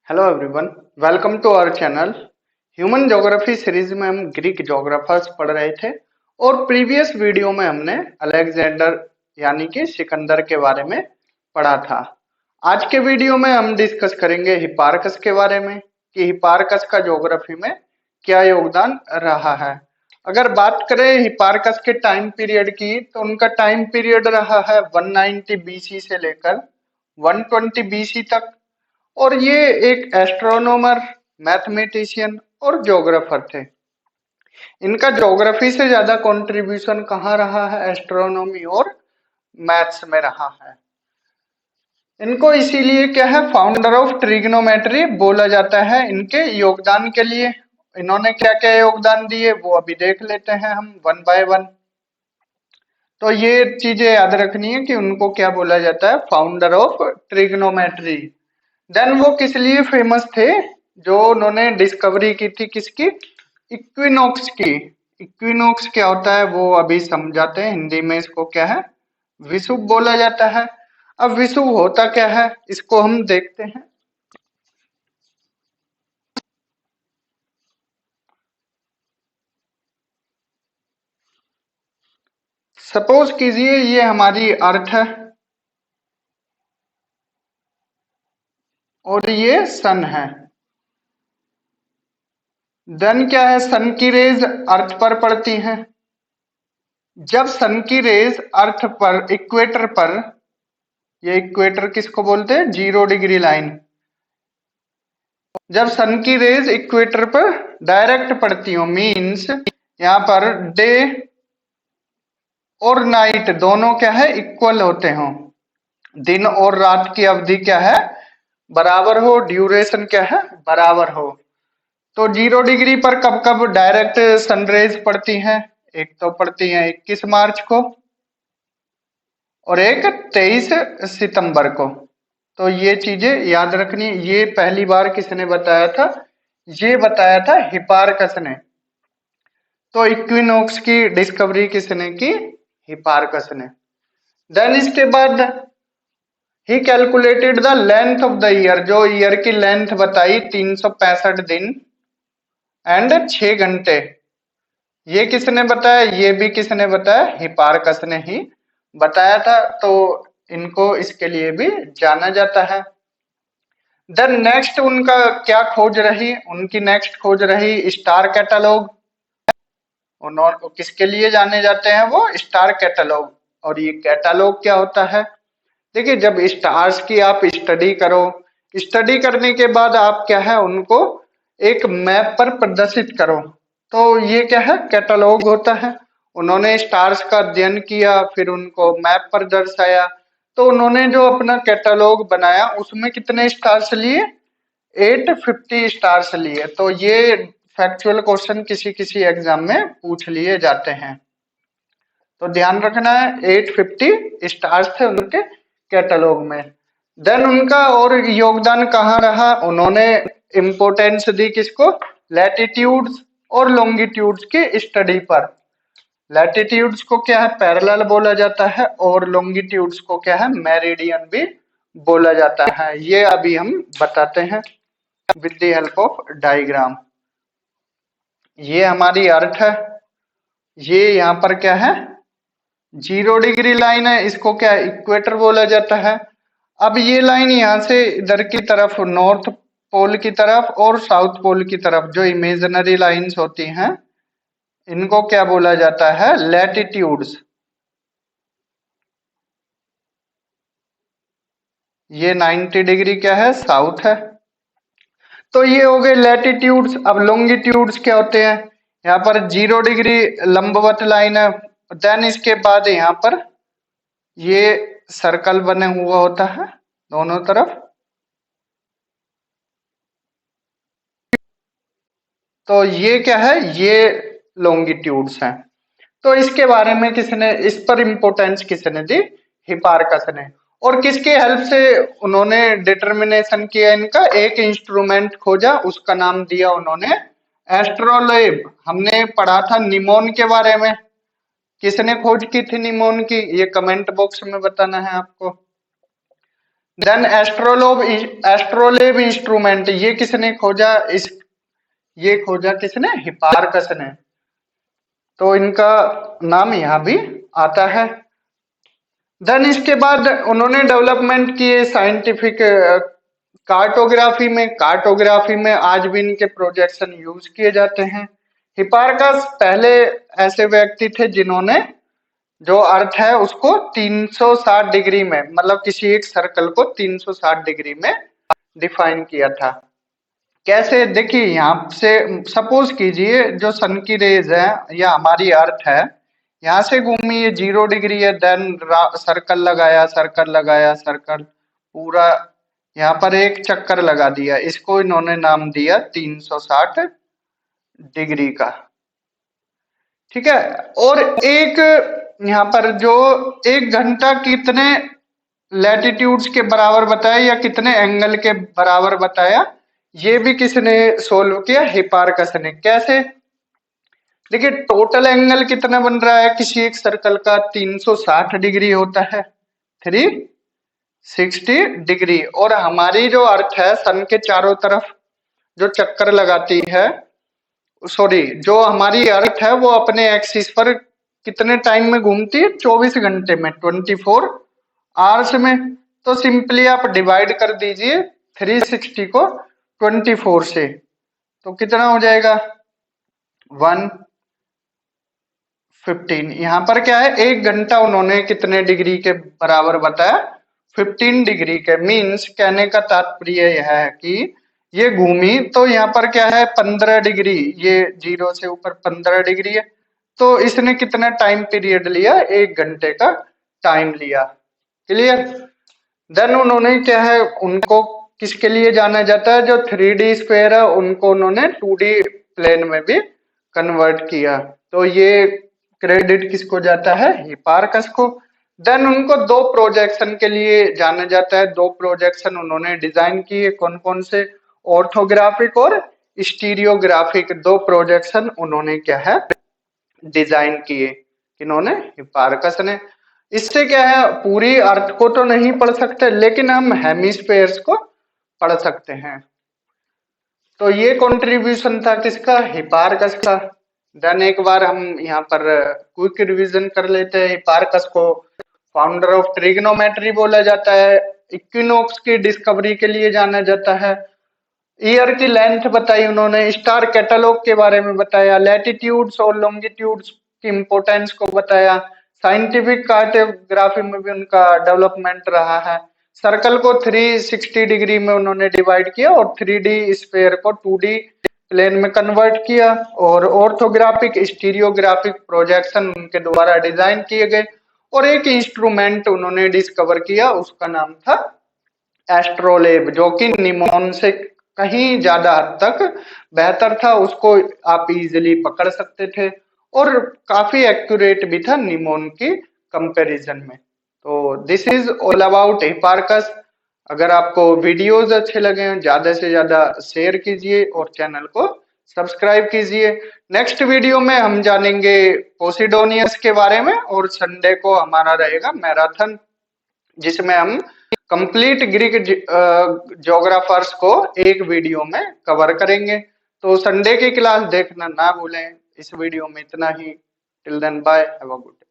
Hello everyone, welcome to our channel. Human geography series में हम Greek ज्योग्राफर्स पढ़ रहे थे और प्रीवियस वीडियो में हमने अलेक्जेंडर यानी कि सिकंदर के बारे में पढ़ा था। आज के वीडियो में हम डिस्कस करेंगे हिपार्कस के बारे में कि हिपार्कस का ज्योग्राफी में क्या योगदान रहा है। अगर बात करें हिपार्कस के टाइम पीरियड की तो उनका टाइम पीरियड रहा है 190 बीसी से लेकर 120 बीसी तक और ये एक एस्ट्रोनॉमर, मैथमेटिशियन और ज्योग्राफर थे। इनका ज्योग्राफी से ज्यादा कंट्रीब्यूशन कहाँ रहा है? एस्ट्रोनॉमी और मैथ्स में रहा है। इनको इसीलिए क्या है, फाउंडर ऑफ ट्रिग्नोमेट्री बोला जाता है इनके योगदान के लिए। इन्होंने क्या क्या योगदान दिए वो अभी देख लेते हैं हम वन बाय वन। तो ये चीजें याद रखनी है कि उनको क्या बोला जाता है, फाउंडर ऑफ ट्रिग्नोमेट्री। देन वो किस लिए फेमस थे? जो उन्होंने डिस्कवरी की थी किसकी? इक्विनॉक्स की। इक्विनॉक्स क्या होता है वो अभी समझाते हैं। हिंदी में इसको क्या है, विषुव बोला जाता है। अब विषुव होता क्या है इसको हम देखते हैं। सपोज कीजिए ये हमारी अर्थ है और ये सन है। देन क्या है, सन की रेज अर्थ पर पड़ती हैं। जब सन की रेज अर्थ पर, इक्वेटर पर, ये इक्वेटर किसको बोलते हैं? 0 डिग्री लाइन। जब सन की रेज इक्वेटर पर डायरेक्ट पड़ती हो, मीन्स यहाँ पर डे और नाइट दोनों क्या है, इक्वल होते हो। दिन और रात की अवधि क्या है, बराबर हो। ड्यूरेशन क्या है, बराबर हो। तो 0 डिग्री पर कब कब डायरेक्ट सनरेज पड़ती हैं? एक तो पड़ती है 21 मार्च को और एक 23 सितंबर को। तो ये चीजें याद रखनी। ये पहली बार किसने बताया था? ये बताया था हिपार्कस ने। तो इक्विनॉक्स की डिस्कवरी किसने की? हिपार्कस ने। देन इसके बाद ही calculated the length of the year. जो ईयर की लेंथ बताई 365 दिन एंड 6 घंटे। ये किसने बताया? ये भी किसने बताया? हिपार्कस ने ही बताया था। तो इनको इसके लिए भी जाना जाता है। देन नेक्स्ट उनका क्या खोज रही? उनकी नेक्स्ट खोज रही स्टार कैटलॉग। उन्होंने किसके लिए जाने जाते हैं? वो स्टार कैटलॉग। और ये कैटलॉग क्या होता है? देखिए, जब स्टार्स की आप स्टडी करो, स्टडी करने के बाद आप क्या है, उनको एक मैप पर प्रदर्शित करो, तो ये क्या है, कैटलॉग होता है। उन्होंने स्टार्स का अध्ययन किया, फिर उनको मैप पर दर्शाया। तो उन्होंने जो अपना कैटलॉग बनाया उसमें कितने स्टार्स लिए? 850 स्टार्स लिए। तो ये फैक्चुअल क्वेश्चन किसी किसी एग्जाम में पूछ लिए जाते हैं, तो ध्यान रखना है। 850 स्टार्स थे उनके कैटलॉग में। देन उनका और योगदान कहाँ रहा? उन्होंने इम्पोर्टेंस दी किसको? लैटिट्यूड्स और लॉन्गिट्यूड्स की स्टडी पर। लैटिट्यूड्स को क्या है, पैरेलल बोला जाता है और लॉन्गिट्यूड्स को क्या है, मेरिडियन भी बोला जाता है। ये अभी हम बताते हैं with the help of diagram. ये हमारी अर्थ है। ये यहाँ पर क्या है, 0 डिग्री लाइन है। इसको क्या इक्वेटर बोला जाता है। अब ये लाइन यहाँ से इधर की तरफ, नॉर्थ पोल की तरफ और साउथ पोल की तरफ, जो इमेजिनरी लाइंस होती हैं, इनको क्या बोला जाता है? लैटिट्यूड्स। ये 90 डिग्री क्या है, साउथ है। तो ये हो गए लैटिट्यूड्स। अब लॉन्गिट्यूड्स क्या होते हैं? यहाँ पर 0 डिग्री लंबवत लाइन है। देन इसके बाद यहाँ पर ये सर्कल बने हुआ होता है दोनों तरफ। तो ये क्या है, ये लॉन्गिट्यूड्स हैं। तो इसके बारे में किसने, इस पर इंपोर्टेंस किसने दी? हिपार्कस ने। और किसके हेल्प से उन्होंने डिटर्मिनेशन किया? इनका एक इंस्ट्रूमेंट खोजा, उसका नाम दिया उन्होंने एस्ट्रोलेब। हमने पढ़ा था निमोन के बारे में। किसने खोज की थी निमोन की? ये कमेंट बॉक्स में बताना है आपको। देन एस्ट्रोलेब इंस्ट्रूमेंट, ये किसने खोजा? ये खोजा किसने? हिपार्कस ने। तो इनका नाम यहाँ भी आता है। देन इसके बाद उन्होंने डेवलपमेंट किए साइंटिफिक कार्टोग्राफी में आज भी इनके प्रोजेक्शन यूज किए जाते हैं। हिपार्कस पहले ऐसे व्यक्ति थे जिन्होंने जो अर्थ है उसको 360 डिग्री में, मतलब किसी एक सर्कल को 360 डिग्री में डिफाइन किया था। कैसे? देखिए, यहाँ से सपोज कीजिए जो सन की रेज है या हमारी अर्थ है, यहाँ से घूमी, ये 0 डिग्री है, देन सर्कल लगाया सर्कल पूरा यहाँ पर एक चक्कर लगा दिया, इसको इन्होंने नाम दिया 360 डिग्री का। ठीक है। और एक यहाँ पर जो 1 घंटा कितने लैटिट्यूड्स के बराबर बताया या कितने एंगल के बराबर बताया, ये भी किसने सोल्व किया? हिपार्कस ने। कैसे? देखिए, टोटल एंगल कितना बन रहा है किसी एक सर्कल का? 360 डिग्री होता है, 360 डिग्री। और हमारी जो अर्थ है सन के चारों तरफ जो चक्कर लगाती है, सॉरी, जो हमारी अर्थ है वो अपने एक्सिस पर कितने टाइम में घूमती है? 24 घंटे में, 24 आवर्स में। तो सिंपली आप डिवाइड कर दीजिए 360 को 24 से, तो कितना हो जाएगा? 115। यहाँ पर क्या है, 1 घंटा उन्होंने कितने डिग्री के बराबर बताया? 15 डिग्री के। मीन्स कहने का तात्पर्य यह है कि ये घूमी तो यहाँ पर क्या है, 15 डिग्री, ये 0 से ऊपर 15 डिग्री है, तो इसने कितना टाइम पीरियड लिया? 1 घंटे का टाइम लिया। क्लियर? देन उन्होंने क्या है, उनको किसके लिए जाना जाता है? जो 3D स्क्वायर है उनको उन्होंने 2D प्लेन में भी कन्वर्ट किया। तो ये क्रेडिट किसको जाता है? हिपार्कस को। देन उनको 2 प्रोजेक्शन के लिए जाना जाता है। 2 प्रोजेक्शन उन्होंने डिजाइन किए। कौन कौन से? ऑर्थोग्राफिक और स्टीरियोग्राफिक 2 प्रोजेक्शन उन्होंने क्या है, डिजाइन किए। किन्होंने? हिपार्कस ने। इससे क्या है, पूरी अर्थ को तो नहीं पढ़ सकते लेकिन हम हेमिस्फेयर्स को पढ़ सकते हैं। तो ये कंट्रीब्यूशन था किसका? हिपार्कस का। देन एक बार हम यहाँ पर क्विक रिवीजन कर लेते हैं। हिपार्कस को फाउंडर ऑफ ट्रिग्नोमेट्री बोला जाता है। इक्विनोक्स की डिस्कवरी के लिए जाना जाता है। ईयर की लेंथ बताई उन्होंने। स्टार कैटलॉग के बारे में बताया। लैटिट्यूड्स और लॉन्गिट्यूड्स की इंपोर्टेंस को बताया। साइंटिफिक कार्टोग्राफी में भी उनका डेवलपमेंट रहा है। सर्कल को 360 डिग्री में उन्होंने डिवाइड किया और 3D स्फीयर को 2D प्लेन में कन्वर्ट किया। और ऑर्थोग्राफिक स्टीरियोग्राफिक प्रोजेक्शन उनके द्वारा डिजाइन किए गए। और एक इंस्ट्रूमेंट उन्होंने डिस्कवर किया, उसका नाम था एस्ट्रोलेब, जो कि निमोन से कहीं ज्यादा हद तक बेहतर था। उसको आप इजीली पकड़ सकते थे और काफी एक्यूरेट भी था निमोन की कंपैरिजन में। तो this is all about Hipparcos. अगर आपको वीडियोस अच्छे लगे ज्यादा से ज्यादा शेयर कीजिए और चैनल को सब्सक्राइब कीजिए। नेक्स्ट वीडियो में हम जानेंगे पोसिडोनियस के बारे में और संडे को हमारा रहेगा मैराथन, जिसमें हम कंप्लीट ग्रीक ज्योग्राफर्स को एक वीडियो में कवर करेंगे। तो संडे की क्लास देखना ना भूलें। इस वीडियो में इतना ही। Till then bye, have a good day.